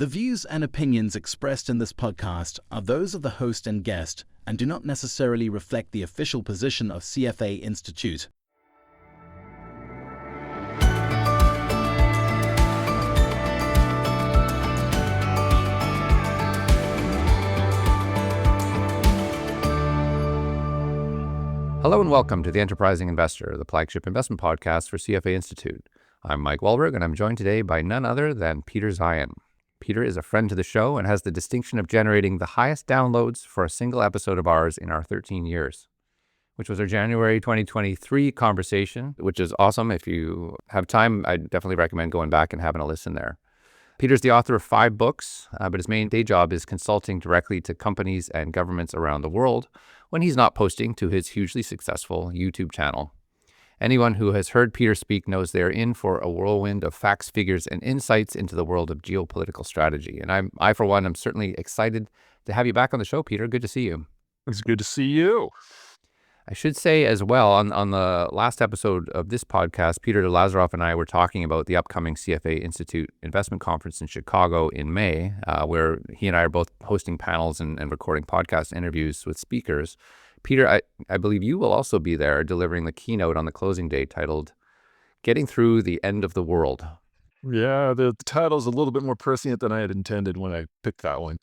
The views and opinions expressed in this podcast are those of the host and guest and do not necessarily reflect the official position of CFA Institute. Hello and welcome to The Enterprising Investor, the flagship investment podcast for CFA Institute. I'm Mike Wallberg, and I'm joined today by none other than Peter Zeihan. Peter is a friend to the show and has the distinction of generating the highest downloads for a single episode of ours in our 13 years, which was our January 2023 conversation, which is awesome. If you have time, I definitely recommend going back and having a listen there. Peter's the author of 5 books, but his main day job is consulting directly to companies and governments around the world when he's not posting to his hugely successful YouTube channel. Anyone who has heard Peter speak knows they're in for a whirlwind of facts, figures, and insights into the world of geopolitical strategy. And I, for one, am certainly excited to have you back on the show, Peter. Good to see you. It's good to see you. I should say as well, on the last episode of this podcast, Peter Lazaroff and I were talking about the upcoming CFA Institute Investment Conference in Chicago in May, where he and I are both hosting panels and recording podcast interviews with speakers. Peter, I believe you will also be there delivering the keynote on the closing day titled, Getting Through the End of the World. Yeah, the title's a little bit more prescient than I had intended when I picked that one.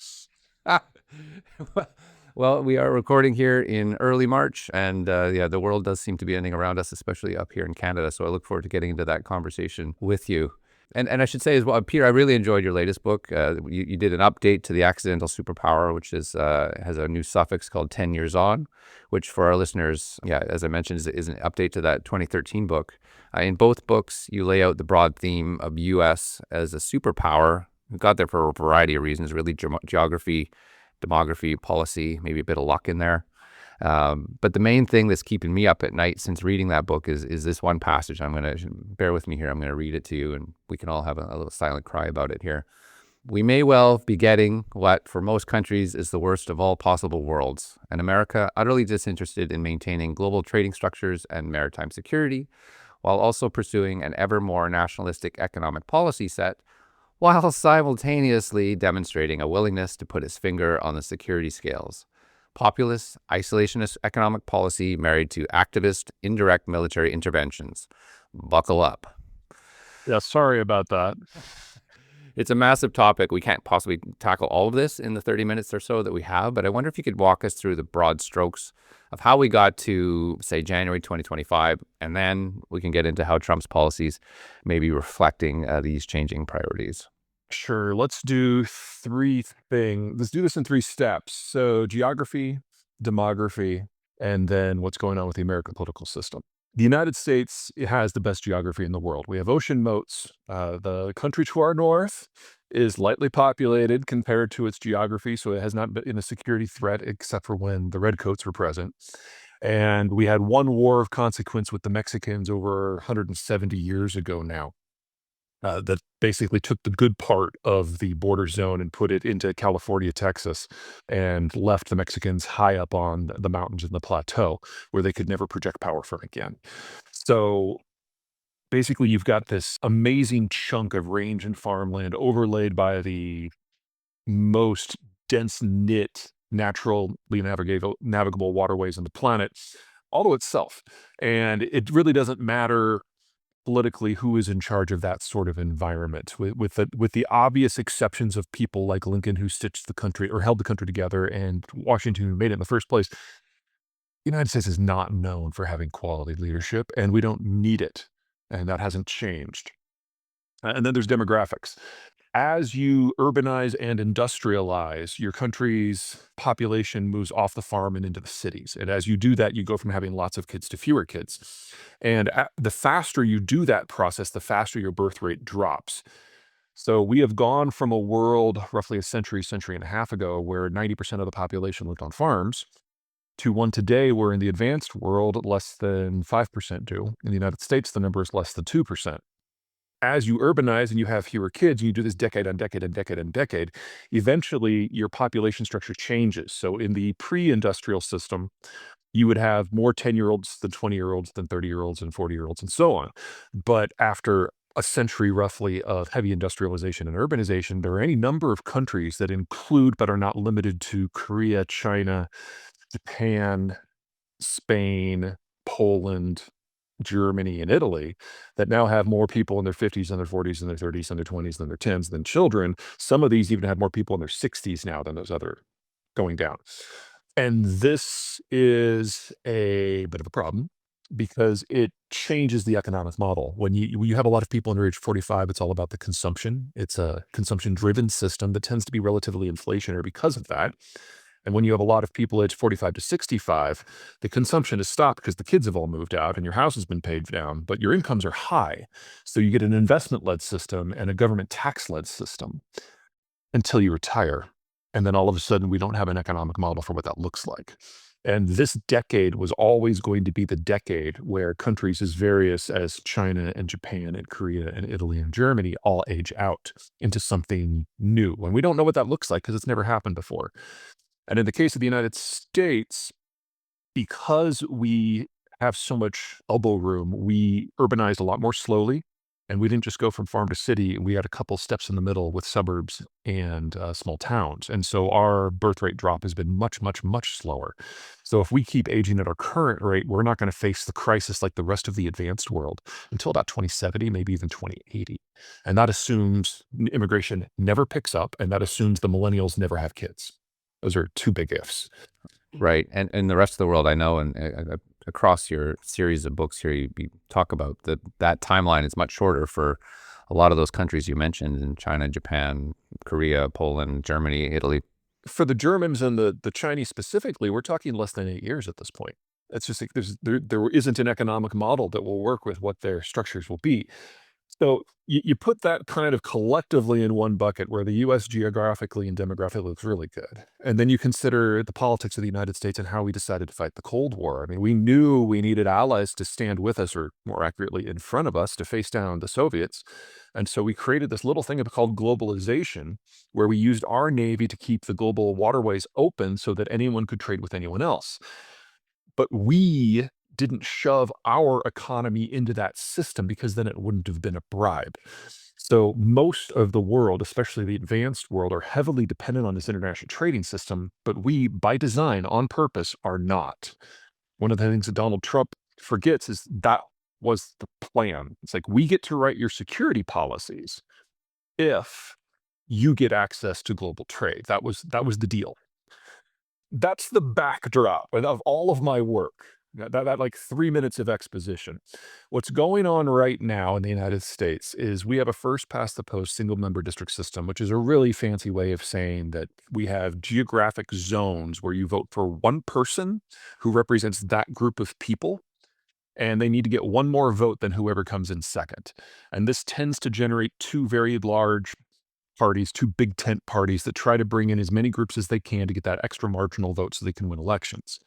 Well, we are recording here in early March, and the world does seem to be ending around us, especially up here in Canada. So I look forward to getting into that conversation with you. And I should say as well, Peter, I really enjoyed your latest book. You did an update to the Accidental Superpower, which is has a new suffix called 10 years on, which for our listeners, as I mentioned, is an update to that 2013 book. In both books, you lay out the broad theme of U.S. as a superpower. We got there for a variety of reasons, really geography, demography, policy, maybe a bit of luck in there. But the main thing that's keeping me up at night since reading that book is this one passage. I'm going to, bear with me here, I'm going to read it to you and we can all have a little silent cry about it here. We may well be getting what for most countries is the worst of all possible worlds, and America utterly disinterested in maintaining global trading structures and maritime security, while also pursuing an ever more nationalistic economic policy set, while simultaneously demonstrating a willingness to put its finger on the security scales. Populist, isolationist economic policy married to activist, indirect military interventions. Buckle up. Yeah, sorry about that. It's a massive topic. We can't possibly tackle all of this in the 30 minutes or so that we have, but I wonder if you could walk us through the broad strokes of how we got to, say, January 2025, and then we can get into how Trump's policies may be reflecting these changing priorities. Sure. Let's do 3 things. Let's do this in 3 steps. So geography, demography, and then what's going on with the American political system. The United States has the best geography in the world. We have ocean moats. The country to our north is lightly populated compared to its geography, so it has not been a security threat except for when the redcoats were present. And we had one war of consequence with the Mexicans over 170 years ago now. That basically took the good part of the border zone and put it into California, Texas, and left the Mexicans high up on the mountains in the plateau where they could never project power from again. So basically, you've got this amazing chunk of range and farmland overlaid by the most dense knit, naturally navigable waterways on the planet, all to itself. And it really doesn't matter politically who is in charge of that sort of environment, with the obvious exceptions of people like Lincoln, who stitched the country or held the country together, and Washington, who made it in the first place. The United States is not known for having quality leadership, and we don't need it, and that hasn't changed. And then there's demographics. As you urbanize and industrialize, your country's population moves off the farm and into the cities. And as you do that, you go from having lots of kids to fewer kids. And the faster you do that process, the faster your birth rate drops. So we have gone from a world roughly a century and a half ago where 90% of the population lived on farms to one today where in the advanced world, less than 5% do. In the United States, the number is less than 2%. As you urbanize and you have fewer kids, and you do this decade on decade and decade and decade, eventually your population structure changes. So in the pre-industrial system, you would have more 10-year-olds than 20-year-olds than 30-year-olds and 40-year-olds and so on. But after a century roughly of heavy industrialization and urbanization, there are any number of countries that include but are not limited to Korea, China, Japan, Spain, Poland, Germany, and Italy that now have more people in their 50s and their 40s and their 30s and their 20s than their 10s than children. Some of these even have more people in their 60s now than those other going down. And this is a bit of a problem because it changes the economic model. When you have a lot of people under age 45, it's all about the consumption. It's a consumption-driven system that tends to be relatively inflationary because of that. And when you have a lot of people aged 45 to 65, the consumption is stopped because the kids have all moved out and your house has been paid down, but your incomes are high. So you get an investment-led system and a government tax-led system until you retire. And then all of a sudden, we don't have an economic model for what that looks like. And this decade was always going to be the decade where countries as various as China and Japan and Korea and Italy and Germany all age out into something new. And we don't know what that looks like because it's never happened before. And in the case of the United States, because we have so much elbow room, we urbanized a lot more slowly. And we didn't just go from farm to city. We had a couple steps in the middle with suburbs and small towns. And so our birth rate drop has been much, much, much slower. So if we keep aging at our current rate, we're not going to face the crisis like the rest of the advanced world until about 2070, maybe even 2080. And that assumes immigration never picks up, and that assumes the millennials never have kids. Those are two big ifs. Right. And in the rest of the world, I know, and across your series of books here, you talk about that timeline is much shorter for a lot of those countries you mentioned in China, Japan, Korea, Poland, Germany, Italy. For the Germans and the Chinese specifically, we're talking less than 8 years at this point. It's just like there isn't an economic model that will work with what their structures will be. So you put that kind of collectively in one bucket where the U.S. geographically and demographically looks really good. And then you consider the politics of the United States and how we decided to fight the Cold War. I mean, we knew we needed allies to stand with us, or more accurately, in front of us to face down the Soviets. And so we created this little thing called globalization, where we used our Navy to keep the global waterways open so that anyone could trade with anyone else. But we didn't shove our economy into that system because then it wouldn't have been a bribe. So most of the world, especially the advanced world, are heavily dependent on this international trading system, but we, by design, on purpose, are not. One of the things that Donald Trump forgets is that was the plan. It's like, we get to write your security policies if you get access to global trade. That was the deal. That's the backdrop of all of my work. That like 3 minutes of exposition. What's going on right now in the United States is we have a first past the post single member district system, which is a really fancy way of saying that we have geographic zones where you vote for one person who represents that group of people, and they need to get one more vote than whoever comes in second. And this tends to generate two very large parties, two big tent parties that try to bring in as many groups as they can to get that extra marginal vote so they can win elections.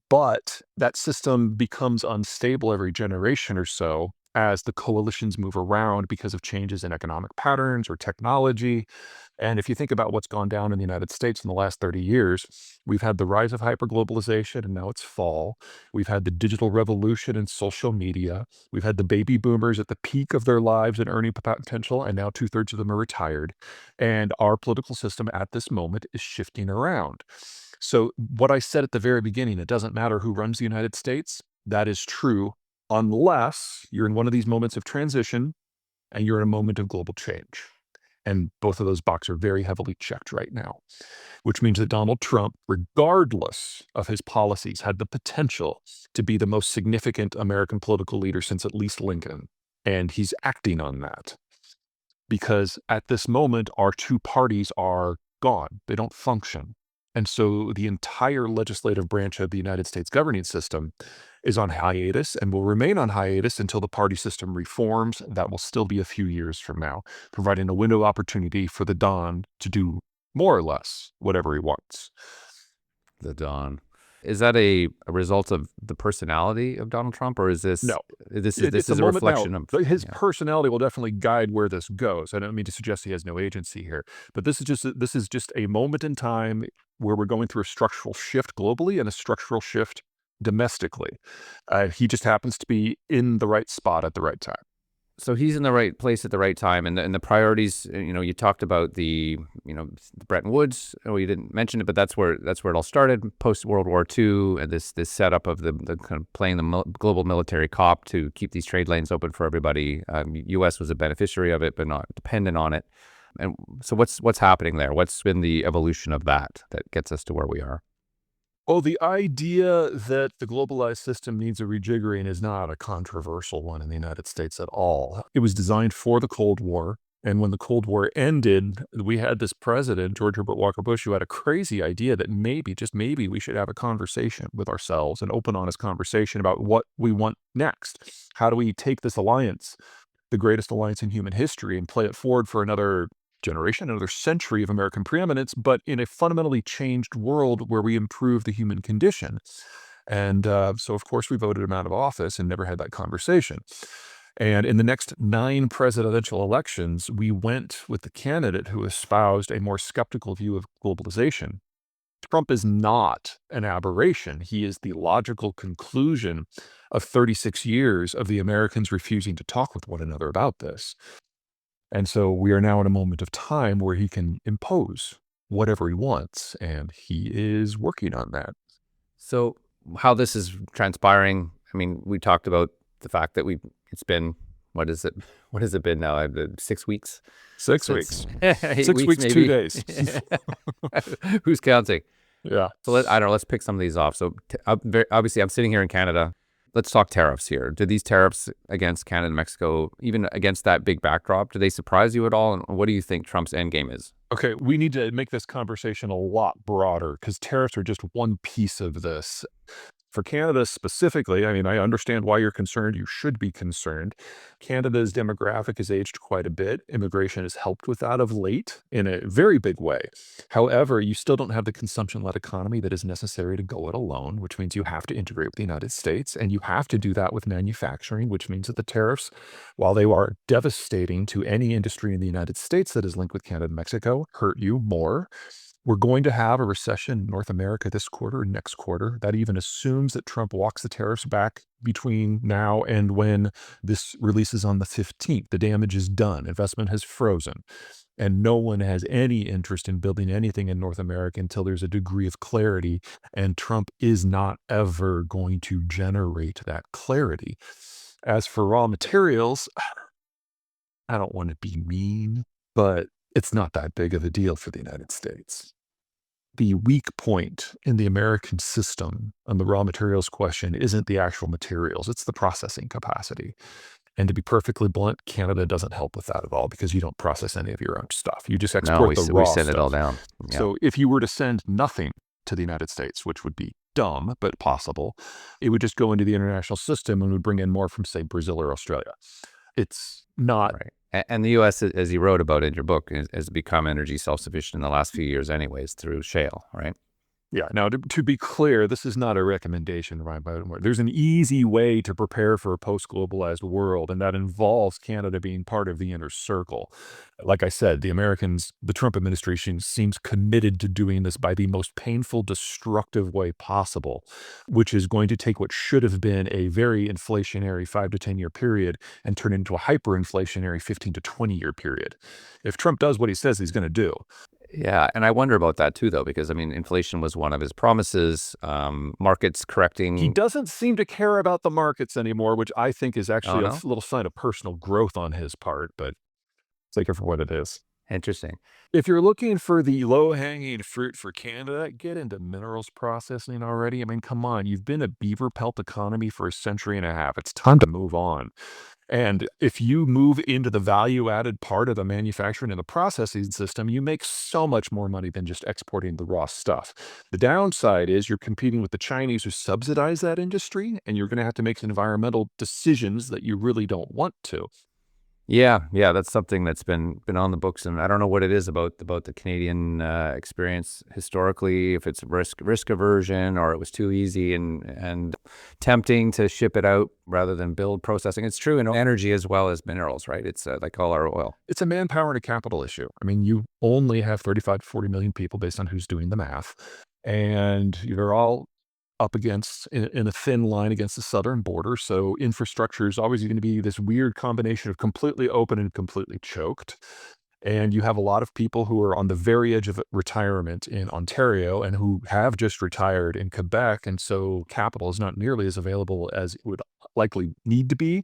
But that system becomes unstable every generation or so as the coalitions move around because of changes in economic patterns or technology. And if you think about what's gone down in the United States in the last 30 years, we've had the rise of hyperglobalization and now it's fall. We've had the digital revolution and social media. We've had the baby boomers at the peak of their lives and earning potential, and now 2/3 of them are retired. And our political system at this moment is shifting around. So what I said at the very beginning, it doesn't matter who runs the United States, that is true unless you're in one of these moments of transition and you're in a moment of global change. And both of those boxes are very heavily checked right now, which means that Donald Trump, regardless of his policies, had the potential to be the most significant American political leader since at least Lincoln. And he's acting on that because at this moment, our two parties are gone. They don't function. And so the entire legislative branch of the United States governing system is on hiatus and will remain on hiatus until the party system reforms. That will still be a few years from now, providing a window of opportunity for the Don to do more or less whatever he wants. The Don. Is that a result of the personality of Donald Trump, or is this No. This It's is a reflection of his personality will definitely guide where this goes. I don't mean to suggest he has no agency here, but this is just a moment in time where we're going through a structural shift globally and a structural shift domestically. He just happens to be in the right spot at the right time. So he's in the right place at the right time, and the priorities. You talked about the Bretton Woods. Oh, you didn't mention it, but that's where it all started. Post World War II, and this setup of the kind of playing the global military cop to keep these trade lanes open for everybody. U.S. was a beneficiary of it, but not dependent on it. And so what's happening there? What's been the evolution of that gets us to where we are? Well, the idea that the globalized system needs a rejiggering is not a controversial one in the United States at all. It was designed for the Cold War. And when the Cold War ended, we had this president, George Herbert Walker Bush, who had a crazy idea that maybe, just maybe, we should have a conversation with ourselves, an open, honest conversation about what we want next. How do we take this alliance, the greatest alliance in human history, and play it forward for another generation, another century of American preeminence, but in a fundamentally changed world where we improve the human condition. And so, of course, we voted him out of office and never had that conversation. And in the next 9 presidential elections, we went with the candidate who espoused a more skeptical view of globalization. Trump is not an aberration. He is the logical conclusion of 36 years of the Americans refusing to talk with one another about this. And so we are now in a moment of time where he can impose whatever he wants, and he is working on that. So how this is transpiring, I mean, we talked about the fact that it's been, what is it? What has it been now? 6 weeks? 6 weeks. 8 6 weeks, maybe. 2 days. Who's counting? Yeah. So I don't know, let's pick some of these off. So obviously I'm sitting here in Canada. Let's talk tariffs here. Do these tariffs against Canada and Mexico, even against that big backdrop, do they surprise you at all? And what do you think Trump's endgame is? Okay, we need to make this conversation a lot broader because tariffs are just one piece of this. For Canada specifically, I mean, I understand why you're concerned. You should be concerned. Canada's demographic has aged quite a bit. Immigration has helped with that of late in a very big way. However, you still don't have the consumption-led economy that is necessary to go it alone, which means you have to integrate with the United States, and you have to do that with manufacturing, which means that the tariffs, while they are devastating to any industry in the United States that is linked with Canada and Mexico, hurt you more. We're going to have a recession in North America this quarter and next quarter. That even assumes that Trump walks the tariffs back between now and when this releases on the 15th. The damage is done. Investment has frozen. And no one has any interest in building anything in North America until there's a degree of clarity. And Trump is not ever going to generate that clarity. As for raw materials, I don't want to be mean, but it's not that big of a deal for the United States. The weak point in the American system on the raw materials question isn't the actual materials, it's the processing capacity. And to be perfectly blunt, Canada doesn't help with that at all because you don't process any of your own stuff. You just export the raw we send stuff. it all down. Yeah. So if you were to send nothing to the United States, which would be dumb but possible, it would just go into the international system and would bring in more from, say, Brazil or Australia. It's not right. And the U.S., as you wrote about in your book, has become energy self-sufficient in the last few years anyways through shale, right? Yeah. Now, to be clear, this is not a recommendation, Ryan. There's an easy way to prepare for a post-globalized world, and that involves Canada being part of the inner circle. Like I said, the Trump administration seems committed to doing this by the most painful, destructive way possible, which is going to take what should have been a very inflationary 5 to 10 year period and turn it into a hyperinflationary 15 to 20-year period. If Trump does what he says he's going to do. Yeah, and I wonder about that too, though, because I mean, inflation was one of his promises. Markets correcting. He doesn't seem to care about the markets anymore, which I think is actually no? a little sign of personal growth on his part, but take it for what it is. Interesting. If you're looking for the low-hanging fruit for Canada, get into minerals processing already. I mean, come on, you've been a beaver pelt economy for a century and a half. It's time to move on. And if you move into the value-added part of the manufacturing and the processing system, you make so much more money than just exporting the raw stuff. The downside is you're competing with the Chinese who subsidize that industry, and you're going to have to make environmental decisions that you really don't want to. Yeah, that's something that's been on the books, and I don't know what it is about the Canadian experience historically. If it's risk aversion, or it was too easy and tempting to ship it out rather than build processing. It's true in energy as well as minerals, right? It's like all our oil. It's a manpower and a capital issue. I mean, you only have 35 to 40 million people based on who's doing the math, and you're all up against in a thin line against the southern border. So infrastructure is always going to be this weird combination of completely open and completely choked. And you have a lot of people who are on the very edge of retirement in Ontario and who have just retired in Quebec. And so capital is not nearly as available as it would likely need to be.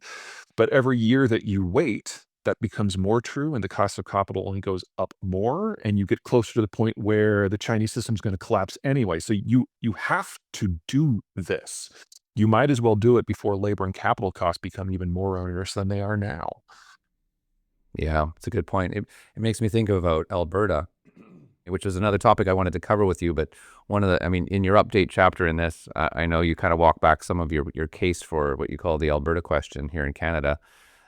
But every year that you wait, that becomes more true, and the cost of capital only goes up more, and you get closer to the point where the Chinese system is going to collapse anyway. So you have to do this. You might as well do it before labor and capital costs become even more onerous than they are now. Yeah, it's a good point. It makes me think about Alberta, which is another topic I wanted to cover with you. But in your update chapter in this, I know you kind of walk back some of your case for what you call the Alberta question here in Canada.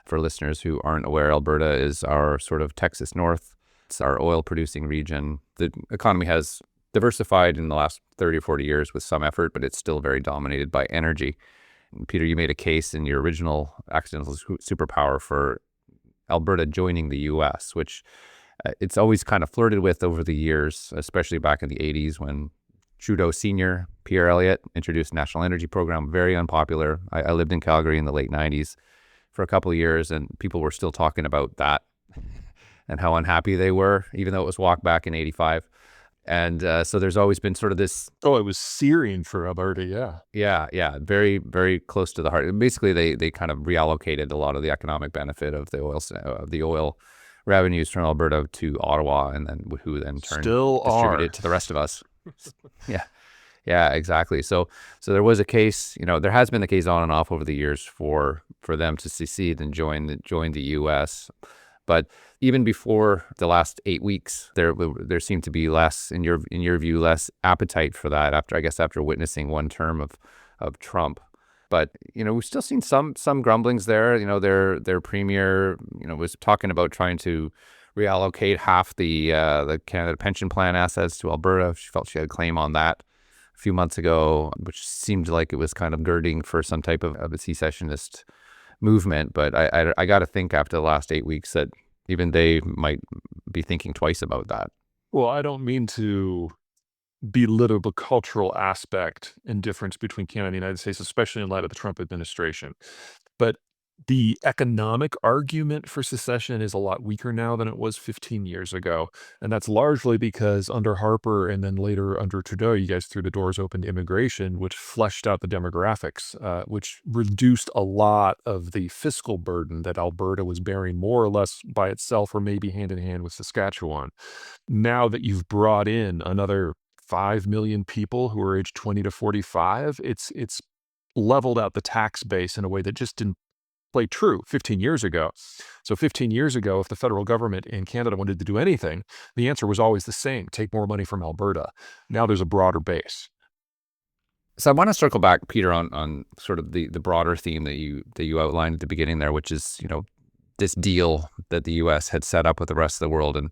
For listeners who aren't aware, Alberta is our sort of Texas North. It's our oil producing region. The economy has diversified in the last 30 or 40 years with some effort, but it's still very dominated by energy. And Peter, you made a case in your original Accidental Superpower for Alberta joining the U.S., which it's always kind of flirted with over the years, especially back in the 80s when Trudeau Sr., Pierre Elliott, introduced a national energy program, very unpopular. I lived in Calgary in the late 90s for a couple of years, and people were still talking about that and how unhappy they were, even though it was walked back in 85. And so there's always been sort of this. Oh, it was searing for Alberta, yeah. Yeah, very, very close to the heart. Basically, they kind of reallocated a lot of the economic benefit of the oil revenues from Alberta to Ottawa, and then who then distributed it to the rest of us. Yeah, exactly. So there was a case, there has been a case on and off over the years for them to secede and join the U.S. But even before the last 8 weeks, there seemed to be less, in your view, less appetite for that after witnessing one term of Trump. But we've still seen some grumblings there. Their premier was talking about trying to reallocate half the Canada Pension Plan assets to Alberta. She felt she had a claim on that a few months ago, which seemed like it was kind of girding for some type of a secessionist movement. But I got to think after the last 8 weeks that even they might be thinking twice about that. Well, I don't mean to belittle the cultural aspect and difference between Canada and the United States, especially in light of the Trump administration. But the economic argument for secession is a lot weaker now than it was 15 years ago. And that's largely because under Harper and then later under Trudeau, you guys threw the doors open to immigration, which fleshed out the demographics, which reduced a lot of the fiscal burden that Alberta was bearing more or less by itself or maybe hand in hand with Saskatchewan. Now that you've brought in another 5 million people who are aged 20 to 45, it's leveled out the tax base in a way that just didn't play true 15 years ago. So 15 years ago, if the federal government in Canada wanted to do anything, the answer was always the same: take more money from Alberta. Now there's a broader base. So I want to circle back, Peter, on sort of the broader theme that you outlined at the beginning there, which is this deal that the U.S. had set up with the rest of the world, and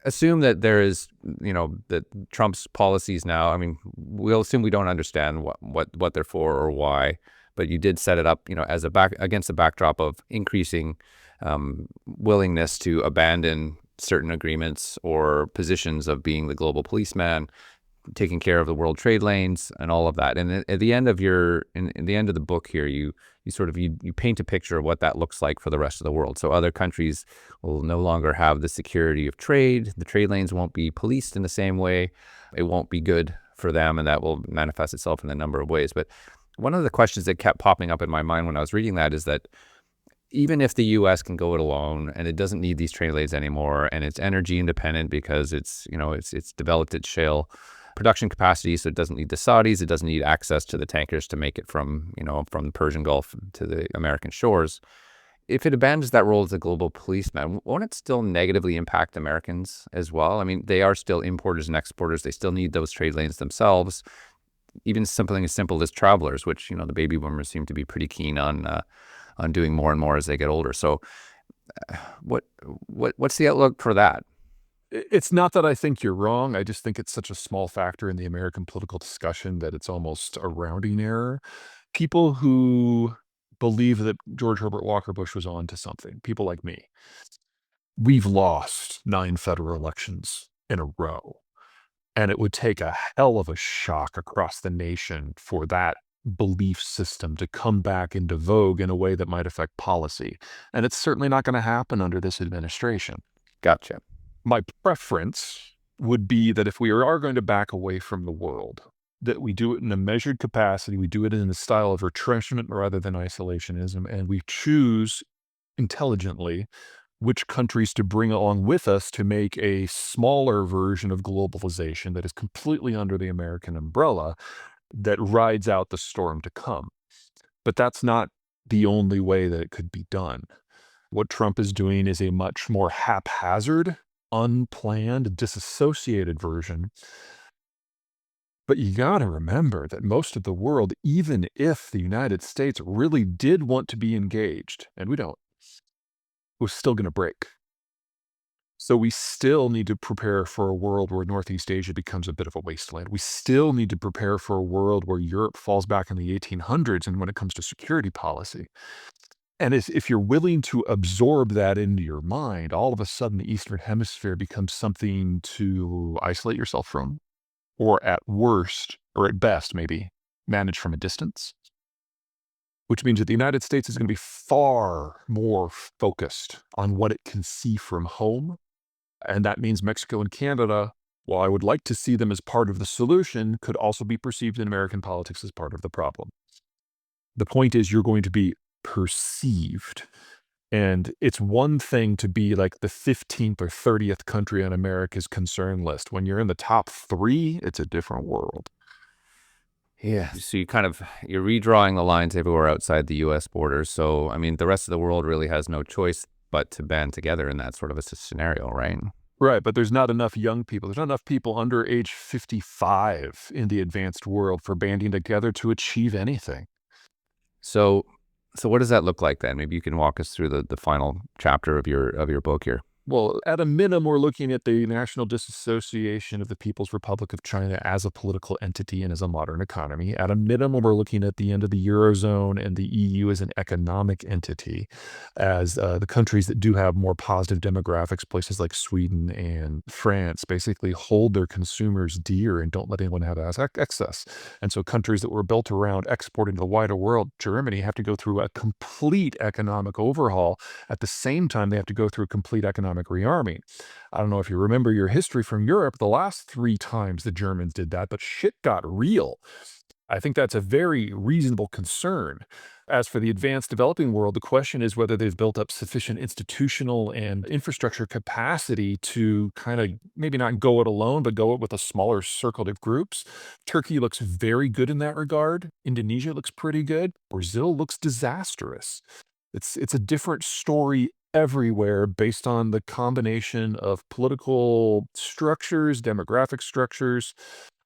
assume that there is that Trump's policies now. I mean, we'll assume we don't understand what they're for or why. But you did set it up, as against the backdrop of increasing willingness to abandon certain agreements or positions of being the global policeman, taking care of the world trade lanes, and all of that. And at the end of in the end of the book here, you paint a picture of what that looks like for the rest of the world. So other countries will no longer have the security of trade. The trade lanes won't be policed in the same way. It won't be good for them, and that will manifest itself in a number of ways. But one of the questions that kept popping up in my mind when I was reading that is that even if the U.S. can go it alone and it doesn't need these trade lanes anymore, and it's energy independent because it's developed its shale production capacity, so it doesn't need the Saudis, it doesn't need access to the tankers to make it from the Persian Gulf to the American shores. If it abandons that role as a global policeman, won't it still negatively impact Americans as well? I mean, they are still importers and exporters. They still need those trade lanes themselves. Even something as simple as travelers, which the baby boomers seem to be pretty keen on doing more and more as they get older. So, what's the outlook for that? It's not that I think you're wrong. I just think it's such a small factor in the American political discussion that it's almost a rounding error. People who believe that George Herbert Walker Bush was on to something, people like me, we've lost 9 federal elections in a row. And it would take a hell of a shock across the nation for that belief system to come back into vogue in a way that might affect policy. And it's certainly not going to happen under this administration. Gotcha. My preference would be that if we are going to back away from the world, that we do it in a measured capacity, we do it in the style of retrenchment rather than isolationism, and we choose intelligently which countries to bring along with us to make a smaller version of globalization that is completely under the American umbrella that rides out the storm to come. But that's not the only way that it could be done. What Trump is doing is a much more haphazard, unplanned, disassociated version. But you got to remember that most of the world, even if the United States really did want to be engaged, and we don't, was still going to break. So we still need to prepare for a world where Northeast Asia becomes a bit of a wasteland. We still need to prepare for a world where Europe falls back in the 1800s and when it comes to security policy. And if you're willing to absorb that into your mind, all of a sudden the Eastern Hemisphere becomes something to isolate yourself from, or at worst, or at best maybe, manage from a distance. Which means that the United States is going to be far more focused on what it can see from home. And that means Mexico and Canada, while I would like to see them as part of the solution, could also be perceived in American politics as part of the problem. The point is you're going to be perceived. And it's one thing to be like the 15th or 30th country on America's concern list. When you're in the top 3, it's a different world. Yeah. So you're redrawing the lines everywhere outside the U.S. borders. So, I mean, the rest of the world really has no choice but to band together in that sort of a scenario, right? Right, but there's not enough young people. There's not enough people under age 55 in the advanced world for banding together to achieve anything. So what does that look like then? Maybe you can walk us through the final chapter of your book here. Well, at a minimum, we're looking at the national disassociation of the People's Republic of China as a political entity and as a modern economy. At a minimum, we're looking at the end of the Eurozone and the EU as an economic entity, as the countries that do have more positive demographics, places like Sweden and France, basically hold their consumers dear and don't let anyone have excess. And so countries that were built around exporting to the wider world, Germany, have to go through a complete economic overhaul. At the same time, they have to go through a complete economic rearming. I don't know if you remember your history from Europe, the last 3 times the Germans did that, but shit got real. I think that's a very reasonable concern. As for the advanced developing world, the question is whether they've built up sufficient institutional and infrastructure capacity to kind of maybe not go it alone, but go it with a smaller circle of groups. Turkey looks very good in that regard. Indonesia looks pretty good. Brazil looks disastrous. It's a different story everywhere based on the combination of political structures, demographic structures,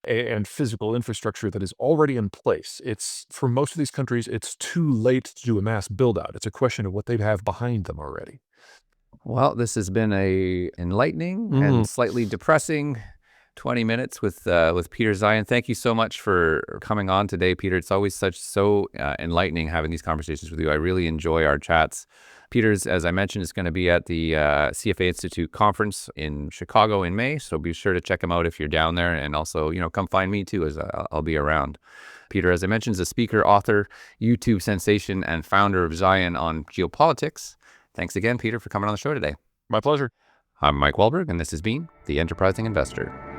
and physical infrastructure that is already in place. It's for most of these countries, it's too late to do a mass build out. It's a question of what they have behind them already. Well, this has been a enlightening and slightly depressing 20 minutes with Peter Zeihan. Thank you so much for coming on today, Peter. It's always so enlightening having these conversations with you. I really enjoy our chats. Peter's, as I mentioned, is going to be at the CFA Institute conference in Chicago in May, so be sure to check him out if you're down there, and also, come find me too, as I'll be around. Peter, as I mentioned, is a speaker, author, YouTube sensation, and founder of Zeihan on geopolitics. Thanks again, Peter, for coming on the show today. My pleasure. I'm Mike Wallberg, and this has been The Enterprising Investor.